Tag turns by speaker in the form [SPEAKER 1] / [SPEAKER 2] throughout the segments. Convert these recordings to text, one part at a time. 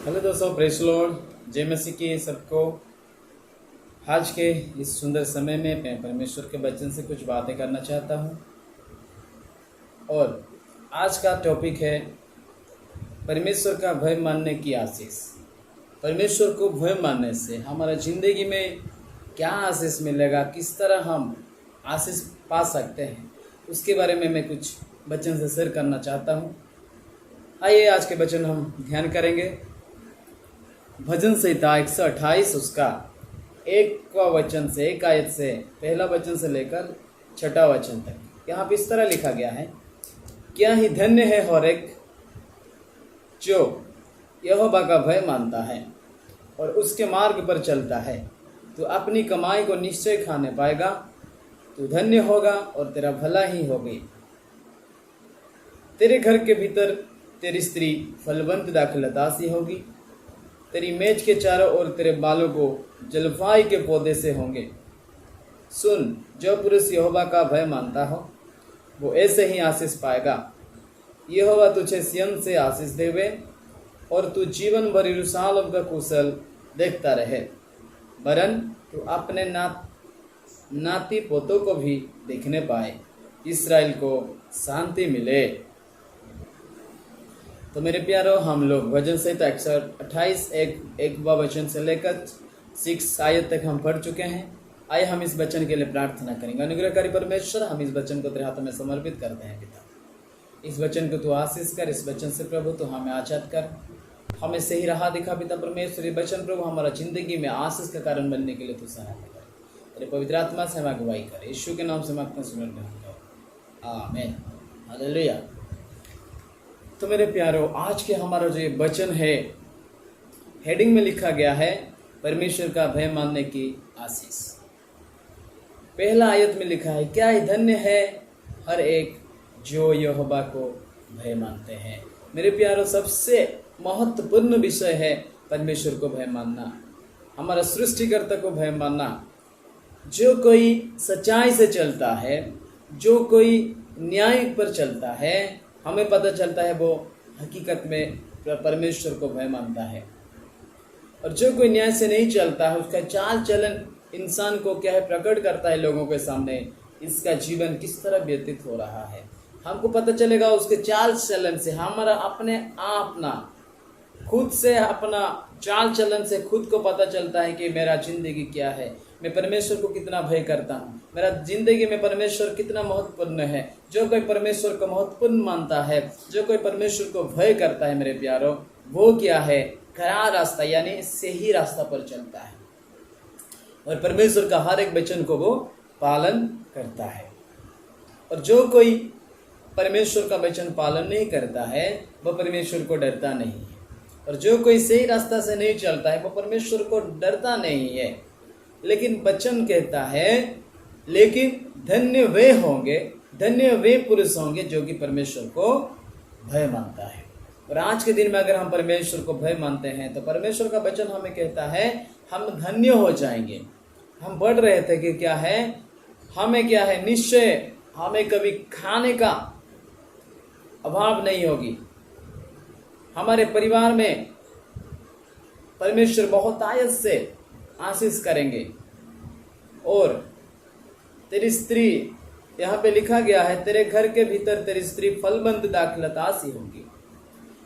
[SPEAKER 1] Hello दोस्तों, press Lord, जय मसीह की सबको। आज के इस सुंदर समय में मैं परमेश्वर के वचन से कुछ बातें करना चाहता हूँ। और आज का टॉपिक है परमेश्वर का भय मानने की आशीष। परमेश्वर को भय मानने से हमारा ज़िंदगी में क्या आशीष मिलेगा, किस तरह हम आशीष पा सकते हैं, उसके बारे में मैं कुछ वचन से शेयर करना चाहता हूँ। आइए आज के वचन हम ध्यान करेंगे। भजन संहिता 128 उसका एक वचन से, एक आयत से, पहला वचन से लेकर छठा वचन तक यहाँ पे इस तरह लिखा गया है। क्या ही धन्य है हर एक जो यहोवा का भय मानता है और उसके मार्ग पर चलता है। तो अपनी कमाई को निश्चय खाने पाएगा, तू धन्य होगा और तेरा भला ही होगी। तेरे घर के भीतर तेरी स्त्री फलवंत दाखलता सी होगी, तेरी मेज के चारों ओर तेरे बालों को जलफाई के पौधे से होंगे। सुन, जो पुरुष यहोवा का भय मानता हो वो ऐसे ही आशीष पाएगा। यहोवा तुझे सिय्योन से आशीष देवे और तू जीवन भर यरूशलेम का कुशल देखता रहे। वरन तू अपने नाती पोतों को भी देखने पाए, इस्राएल को शांति मिले। तो मेरे प्यारों, हम लोग भजन संहिता 128 एक वचन से लेकर 6 आयत तक हम पढ़ चुके हैं। आइए हम इस वचन के लिए प्रार्थना करेंगे। अनुग्रहकारी परमेश्वर, हम इस वचन को तेरे हाथों में समर्पित करते हैं। पिता, इस वचन को तू आशीष कर, इस वचन से प्रभु तो हमें आजाद कर, हमें सही राह दिखा। पिता परमेश्वर, ये वचन प्रभु हमारा जिंदगी में आशीष का कारण बनने के लिए तू सहायता कर। तेरे पवित्र आत्मा से हम अगुवाई कर, यीशु के नाम से मांगते हैं, सुन। आमीन, हालेलुया। तो मेरे प्यारों, आज के हमारा जो वचन है, हेडिंग में लिखा गया है परमेश्वर का भय मानने की आशीष। पहला आयत में लिखा है, क्या ही धन्य है हर एक जो यहोवा को भय मानते हैं। मेरे प्यारों, सबसे महत्वपूर्ण विषय है परमेश्वर को भय मानना, हमारा सृष्टिकर्ता को भय मानना। जो कोई सच्चाई से चलता है, जो कोई न्याय पर चलता है, हमें पता चलता है वो हकीकत में परमेश्वर को भय मानता है। और जो कोई न्याय से नहीं चलता है, उसका चाल चलन इंसान को क्या है, प्रकट करता है लोगों के सामने इसका जीवन किस तरह व्यतीत हो रहा है। हमको पता चलेगा उसके चाल चलन से, हमारा अपने आप ना खुद से, अपना चाल चलन से खुद को पता चलता है कि मेरा जिंदगी क्या है, मैं परमेश्वर को कितना भय करता हूँ, मेरा जिंदगी में परमेश्वर कितना महत्वपूर्ण है। जो कोई परमेश्वर को महत्वपूर्ण मानता है, जो कोई परमेश्वर को भय करता है, मेरे प्यारों, वो क्या है, खरा रास्ता यानी सही रास्ता पर चलता है और परमेश्वर का हर एक वचन को वो पालन करता है। और जो कोई परमेश्वर का वचन पालन नहीं करता है, वह परमेश्वर को डरता नहीं है। और जो कोई सही रास्ता से नहीं चलता है, वो परमेश्वर को डरता नहीं है। लेकिन वचन कहता है, लेकिन धन्य वे होंगे, धन्य वे पुरुष होंगे जो कि परमेश्वर को भय मानता है। और आज के दिन में अगर हम परमेश्वर को भय मानते हैं तो परमेश्वर का वचन हमें कहता है हम धन्य हो जाएंगे। हम पढ़ रहे थे कि क्या है, हमें क्या है, निश्चय हमें कभी खाने का अभाव नहीं होगी। हमारे परिवार में परमेश्वर बहुत आयत से आशीष करेंगे। और तेरी स्त्री, यहाँ पे लिखा गया है, तेरे घर के भीतर तेरी स्त्री फलवंत दाखलता सी होगी।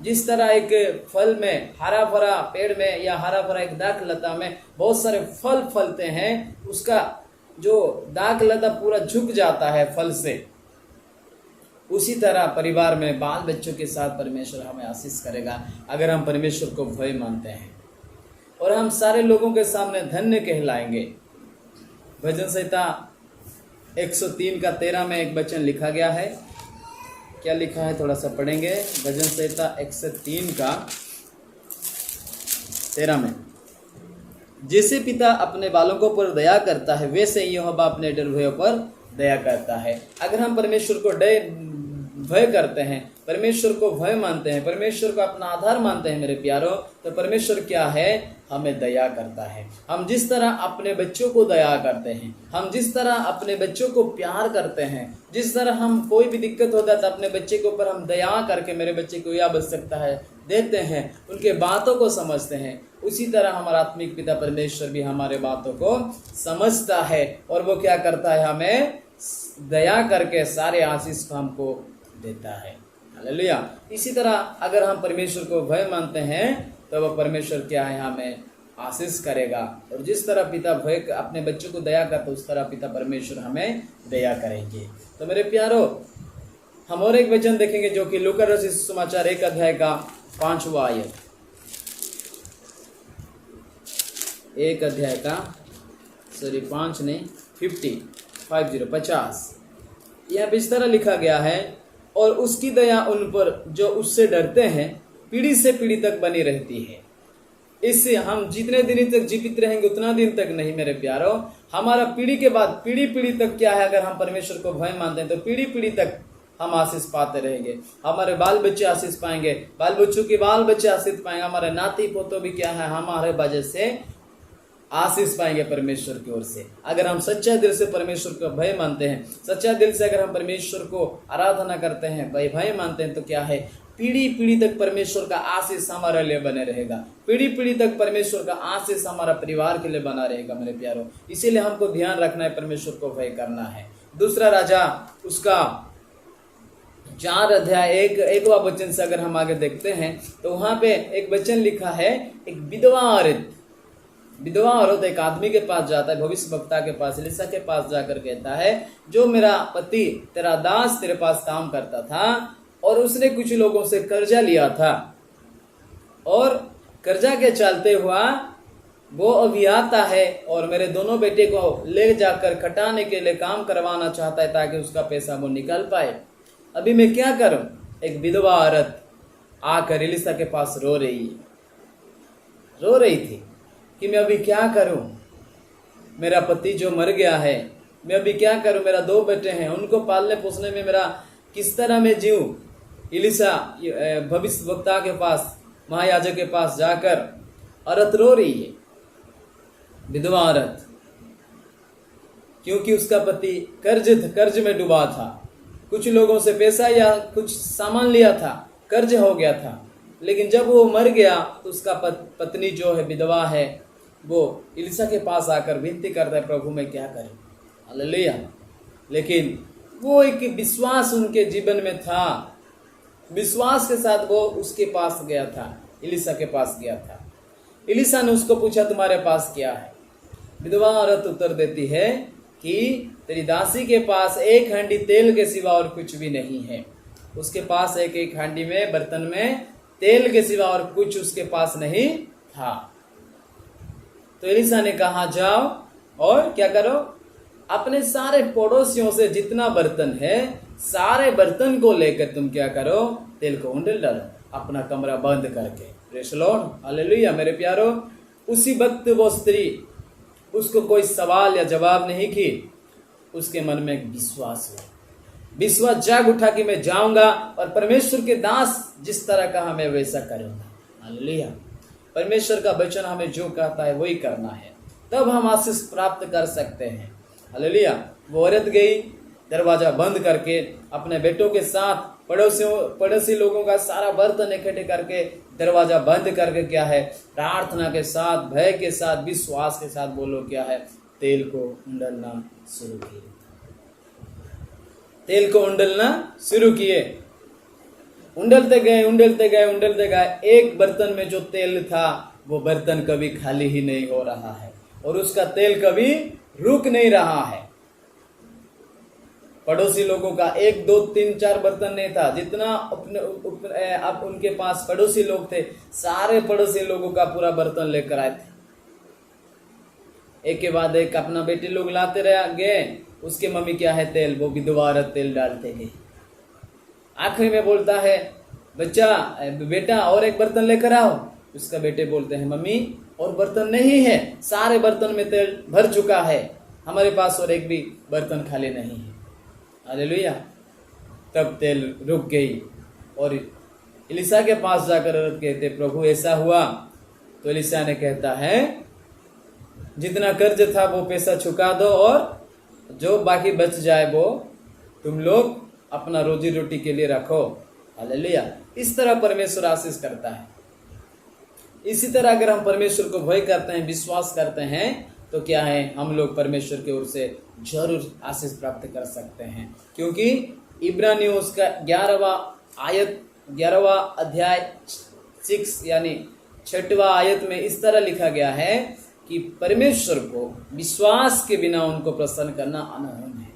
[SPEAKER 1] जिस तरह एक फल में, हरा भरा पेड़ में या हरा भरा एक दाखलता में बहुत सारे फल फलते हैं, उसका जो दाखलता पूरा झुक जाता है फल से, उसी तरह परिवार में बाल बच्चों के साथ परमेश्वर हमें आशीष करेगा अगर हम परमेश्वर को भय मानते हैं। और हम सारे लोगों के सामने धन्य कहलाएंगे। भजन संहिता 103 का 13 में एक वचन लिखा गया है। क्या लिखा है, थोड़ा सा पढ़ेंगे। भजन संहिता 103 का 13 में, जैसे पिता अपने बालकों पर दया करता है, वैसे यहोवा अपने डरवैयों पर दया करता है। अगर हम परमेश्वर को भय करते हैं, परमेश्वर को भय मानते हैं, परमेश्वर को अपना आधार मानते हैं मेरे प्यारों, तो परमेश्वर क्या है, हमें दया करता है। हम जिस तरह अपने बच्चों को दया करते हैं, हम जिस तरह अपने बच्चों को प्यार करते हैं, जिस तरह हम कोई भी दिक्कत होता है तो अपने बच्चे के ऊपर हम दया करके मेरे बच्चे को यह आवश्यकता है देते हैं, उनके बातों को समझते हैं, उसी तरह हमारा आत्मिक पिता परमेश्वर भी हमारे बातों को समझता है और वो क्या करता है, हमें दया करके सारे आशीष को हमको देता है। हालेलुया। इसी तरह अगर हम परमेश्वर को भय मानते हैं तो वह परमेश्वर क्या है, हमें आशीष करेगा। और जिस तरह पिता भय अपने बच्चों को दया करते उस तरह पिता परमेश्वर हमें दया करेंगे। तो मेरे प्यारो, हम और एक वचन देखेंगे जो कि लूका रचित सुसमाचार 1 अध्याय का 5वां आयत, 1 अध्याय का 50 यह इस तरह लिखा गया है, और उसकी दया उन पर जो उससे डरते हैं पीढ़ी से पीढ़ी तक बनी रहती है। इससे हम जितने दिन तक जीवित रहेंगे उतना दिन तक नहीं मेरे प्यारो, हमारा पीढ़ी के बाद पीढ़ी पीढ़ी तक क्या है, अगर हम परमेश्वर को भय मानते हैं तो पीढ़ी पीढ़ी तक हम आशीष पाते रहेंगे। हमारे बाल बच्चे आशीष पाएंगे, बाल बच्चों के बाल बच्चे आशीष पाएंगे, हमारे नाती पोतों भी क्या है, हमारे वजह से आशीष पाएंगे परमेश्वर की ओर से। अगर हम सच्चा दिल से परमेश्वर का भय मानते हैं, सच्चा दिल से अगर हम परमेश्वर को आराधना करते हैं, भय मानते हैं, तो क्या है, पीढ़ी पीढ़ी तक परमेश्वर का आशीष हमारे लिए बने रहेगा, पीढ़ी पीढ़ी तक परमेश्वर का आशीष हमारा परिवार के लिए बना रहेगा मेरे प्यारों। इसीलिए हमको ध्यान रखना है, परमेश्वर को भय करना है। दूसरा राजा उसका 4 अध्याय 1वां वचन से अगर हम आगे देखते हैं तो वहां पे एक वचन लिखा है, एक विधवा औरत एक आदमी के पास जाता है, भविष्यवक्ता के पास, एलीशा के पास जाकर कहता है, जो मेरा पति तेरा दास तेरे पास काम करता था और उसने कुछ लोगों से कर्जा लिया था और कर्जा के चलते हुआ वो अभी आता है और मेरे दोनों बेटे को ले जाकर खटाने के लिए काम करवाना चाहता है ताकि उसका पैसा वो निकाल पाए। अभी मैं क्या करूं? एक विधवा औरत आकर एलीशा के पास रो रही थी कि मैं अभी क्या करूं, मेरा पति जो मर गया है, मैं अभी क्या करूं, मेरा 2 बेटे हैं, उनको पालने पोसने में मेरा किस तरह मैं जीऊं। एलीशा भविष्यवक्ता के पास, महायाजक के पास जाकर औरत रो रही है, विधवा औरत, क्योंकि उसका पति कर्ज में डूबा था, कुछ लोगों से पैसा या कुछ सामान लिया था, कर्ज हो गया था। लेकिन जब वो मर गया तो उसका पत्नी जो है, विधवा है, वो एलीशा के पास आकर विनती करता है, प्रभु मैं क्या करूं। हालेलुया। लेकिन वो एक विश्वास उनके जीवन में था, विश्वास के साथ वो उसके पास गया था, एलीशा के पास गया था। एलीशा ने उसको पूछा, तुम्हारे पास क्या है? विधवा औरत उत्तर देती है कि तेरी दासी के पास 1 हांडी तेल के सिवा और कुछ भी नहीं है। उसके पास एक हांडी में, बर्तन में तेल के सिवा और कुछ उसके पास नहीं था। तो एलीशा ने कहा, जाओ और क्या करो, अपने सारे पड़ोसियों से जितना बर्तन है, सारे बर्तन को लेकर तुम क्या करो, तेल को उंडेल डालो, अपना कमरा बंद करके। Praise the Lord, hallelujah. मेरे प्यारो, उसी वक्त वो स्त्री, उसको कोई सवाल या जवाब नहीं की, उसके मन में एक विश्वास हुआ, विश्वास जाग उठा कि मैं जाऊंगा और परमेश्वर के दास जिस तरह का हमें वैसा करूंगा। हालेलुया। परमेश्वर का वचन हमें जो कहता है वही करना है, तब हम आशीष प्राप्त कर सकते हैं। हालेलुया। वो औरत गई, दरवाजा बंद करके अपने बेटों के साथ, पड़ोसी लोगों का सारा बर्तन इकट्ठे करके, दरवाजा बंद करके क्या है, प्रार्थना के साथ, भय के साथ, विश्वास के साथ वो लोग क्या है, तेल को उंडलना शुरू किए। तेल को उंडलना शुरू किए, उंडलते गए। एक बर्तन में जो तेल था वो बर्तन कभी खाली ही नहीं हो रहा है और उसका तेल कभी रुक नहीं रहा है। पड़ोसी लोगों का 1, 2, 3, 4 बर्तन नहीं था, जितना अब उनके पास पड़ोसी लोग थे, सारे पड़ोसी लोगों का पूरा बर्तन लेकर आए थे। एक के बाद एक अपना बेटे लोग लाते गए, उसके मम्मी क्या है, तेल, वो विधवा औरत तेल डालते गए। आखिरी में बोलता है, बेटा और एक बर्तन लेकर आओ। उसका बेटे बोलते हैं, मम्मी और बर्तन नहीं है, सारे बर्तन में तेल भर चुका है, हमारे पास और एक भी बर्तन खाली नहीं है। हालेलुया। तब तेल रुक गई और एलिशा के पास जाकर कहते प्रभु ऐसा हुआ। तो एलिशा ने कहता है जितना कर्ज था वो पैसा चुका दो और जो बाकी बच जाए वो तुम लोग अपना रोजी रोटी के लिए रखो। हालेलुया। इस तरह परमेश्वर आशीष करता है। इसी तरह अगर हम परमेश्वर को भय करते हैं, विश्वास करते हैं, तो क्या है, हम लोग परमेश्वर की ओर से जरूर आशीष प्राप्त कर सकते हैं। क्योंकि इब्रानियों उसका 11वां अध्याय 6 यानी 6वां आयत में इस तरह लिखा गया है कि परमेश्वर को विश्वास के बिना उनको प्रसन्न करना अनहोनी है।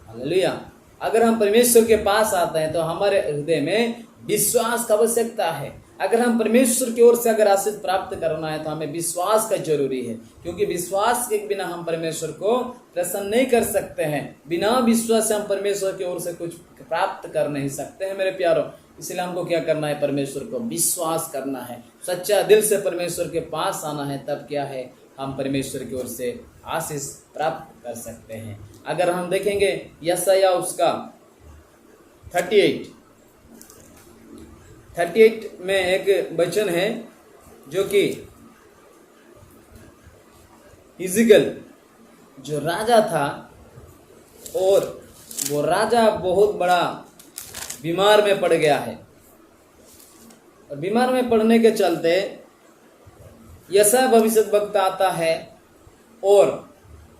[SPEAKER 1] हालेलुया। अगर हम परमेश्वर के पास आते हैं तो हमारे हृदय में विश्वास का आवश्यकता है। अगर हम परमेश्वर की ओर से अगर आशीष प्राप्त करना है तो हमें विश्वास का जरूरी है, क्योंकि विश्वास के बिना हम परमेश्वर को प्रसन्न नहीं कर सकते हैं। बिना विश्वास से हम परमेश्वर की ओर से कुछ प्राप्त कर नहीं सकते हैं मेरे प्यारों। इसलिए हमको क्या करना है, परमेश्वर को विश्वास करना है, सच्चा दिल से परमेश्वर के पास आना है। तब क्या है, हम परमेश्वर की ओर से आशीष प्राप्त कर सकते हैं। अगर हम देखेंगे यशायाह उसका 38 में एक वचन है जो कि हिजकिय्याह जो राजा था और वो राजा बहुत बड़ा बीमार में पड़ गया है और बीमार में पड़ने के चलते यशायाह भविष्यद्वक्ता आता है और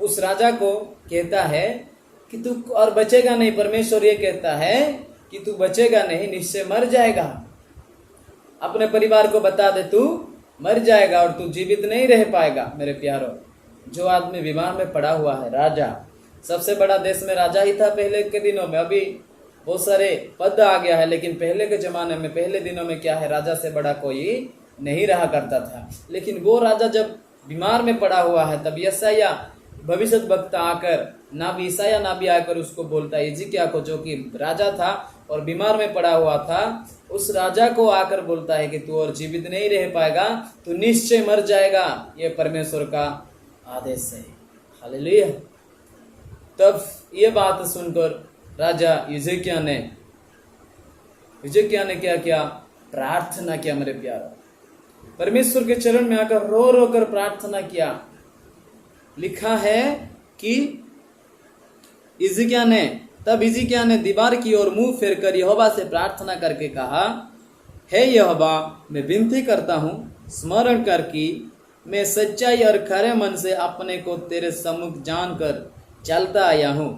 [SPEAKER 1] उस राजा को कहता है कि तू और बचेगा नहीं। परमेश्वर ये कहता है कि तू बचेगा नहीं, निश्चय मर जाएगा। अपने परिवार को बता दे तू मर जाएगा और तू जीवित नहीं रह पाएगा। मेरे प्यारों, जो आदमी बीमार में पड़ा हुआ है, राजा, सबसे बड़ा देश में राजा ही था पहले के दिनों में। अभी बहुत सारे पद आ गया है, लेकिन पहले के जमाने में, पहले दिनों में क्या है, राजा से बड़ा कोई नहीं रहा करता था। लेकिन वो राजा जब बीमार में पड़ा हुआ है, तब यशायाह भविष्यद्वक्ता आकर, नाबी ईसाया नाबी आकर उसको बोलता है, हिजकिय्याह को, जो कि राजा था और बीमार में पड़ा हुआ था, उस राजा को आकर बोलता है कि तू और जीवित नहीं रह पाएगा, तू निश्चय मर जाएगा। ये परमेश्वर का आदेश है। हालेलुया। तब ये बात सुनकर राजा हिजकिय्याह ने क्या किया, प्रार्थना किया। मेरे प्यारों, परमेश्वर के चरण में आकर रो रो कर प्रार्थना किया। लिखा है कि हिजकिय्याह ने दीवार की ओर मुंह फेर कर यहोवा से प्रार्थना करके कहा, हे यहोवा, मैं विनती करता हूँ, स्मरण कर कि मैं सच्चाई और खरे मन से अपने को तेरे सम्मुख जानकर चलता आया हूँ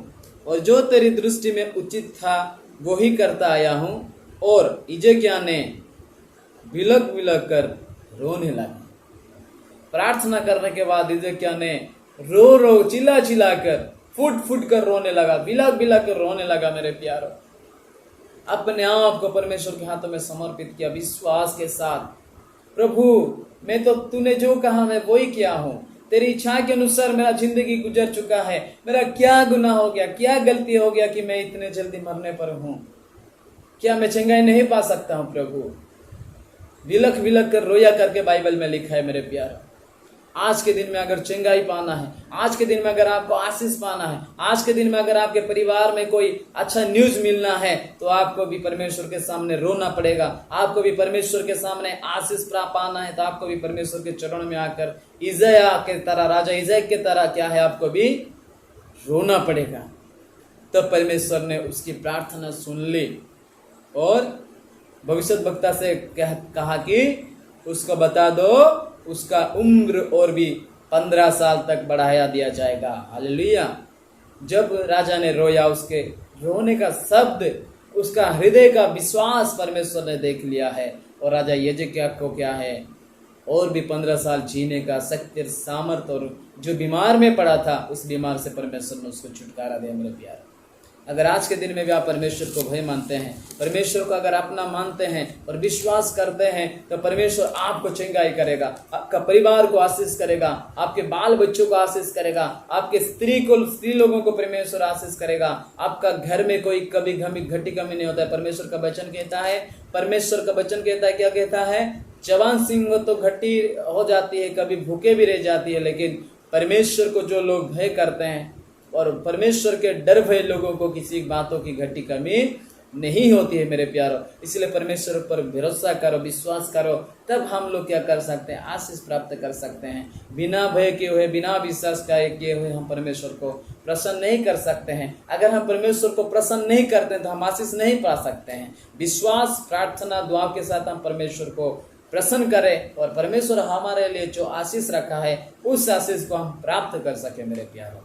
[SPEAKER 1] और जो तेरी दृष्टि में उचित था वो ही करता आया हूँ। और हिजकिय्याह ने बिलक बिलक कर रोने लगा। प्रार्थना करने के बाद हिजकिय्याह ने रो रो चिल्ला चिल्ला कर, फुट फुट कर रोने लगा, बिलक बिलक कर रोने लगा। मेरे प्यारों, अपने आप को परमेश्वर के हाथों में समर्पित किया विश्वास के साथ। प्रभु, मैं तो तूने जो कहा मैं वही किया हूँ, तेरी इच्छा के अनुसार मेरा जिंदगी गुजर चुका है। मेरा क्या गुनाह हो गया, क्या गलती हो गया कि मैं इतने जल्दी मरने पर हूँ? क्या मैं चंगाई नहीं पा सकता हूँ? प्रभु, विलख विलख कर रोया करके बाइबल में लिखा है। मेरे प्यारा, आज के दिन में अगर चंगाई पाना है, आज के दिन में अगर आपको आशीष पाना है, आज के दिन में अगर आपके परिवार में कोई अच्छा न्यूज मिलना है, तो आपको भी परमेश्वर के सामने रोना पड़ेगा। आपको भी परमेश्वर के सामने आशीष प्राप्त पाना है, तो आपको भी परमेश्वर के चरणों में आकर इज़ाया के तरह, राजा इज़ाया के तरह क्या है, आपको भी रोना पड़ेगा। तब परमेश्वर ने उसकी प्रार्थना सुन ली और भविष्यद्वक्ता से कहा कि उसको बता दो, उसका उम्र और भी 15 साल तक बढ़ाया दिया जाएगा। हालेलुया। जब राजा ने रोया, उसके रोने का शब्द, उसका हृदय का विश्वास परमेश्वर ने देख लिया है। और राजा हिजकिय्याह को क्या है, और भी 15 साल जीने का शक्ति, सामर्थ, और जो बीमार में पड़ा था उस बीमार से परमेश्वर ने उसको छुटकारा दिया। मेरे प्यारे, अगर आज के दिन में भी आप परमेश्वर को भय मानते हैं, परमेश्वर को अगर अपना मानते हैं और विश्वास करते हैं, तो परमेश्वर आपको चंगाई करेगा, आपका परिवार को आशीष करेगा, आपके बाल बच्चों को आशीष करेगा, आपके स्त्री लोगों को परमेश्वर आशीष करेगा। आपका घर में कोई कभी घटी कमी नहीं होता है। परमेश्वर का वचन कहता है, क्या कहता है, जवान सिंह तो घटी हो जाती है, कभी भूखे भी रह जाती है, लेकिन परमेश्वर को जो लोग भय करते हैं और परमेश्वर के डर भय लोगों को किसी बातों की घटी कमी नहीं होती है मेरे प्यारो। इसलिए परमेश्वर पर भरोसा करो, विश्वास करो, तब हम लोग क्या कर सकते हैं, आशीष प्राप्त कर सकते हैं। बिना भय किए हुए, बिना विश्वास किए हुए हम परमेश्वर को प्रसन्न नहीं कर सकते हैं। अगर हम परमेश्वर को प्रसन्न नहीं करते हैं तो हम आशीष नहीं पा सकते हैं। विश्वास, प्रार्थना, दुआ के साथ हम परमेश्वर को प्रसन्न करें और परमेश्वर हमारे लिए जो आशीष रखा है उस आशीष को हम प्राप्त कर सके मेरे प्यारों।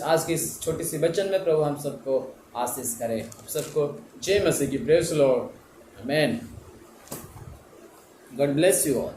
[SPEAKER 1] आज की इस छोटी सी वचन में प्रभु हम सबको आशीष करे। सबको जय मसीह की। Praise Lord. Amen. God bless you all.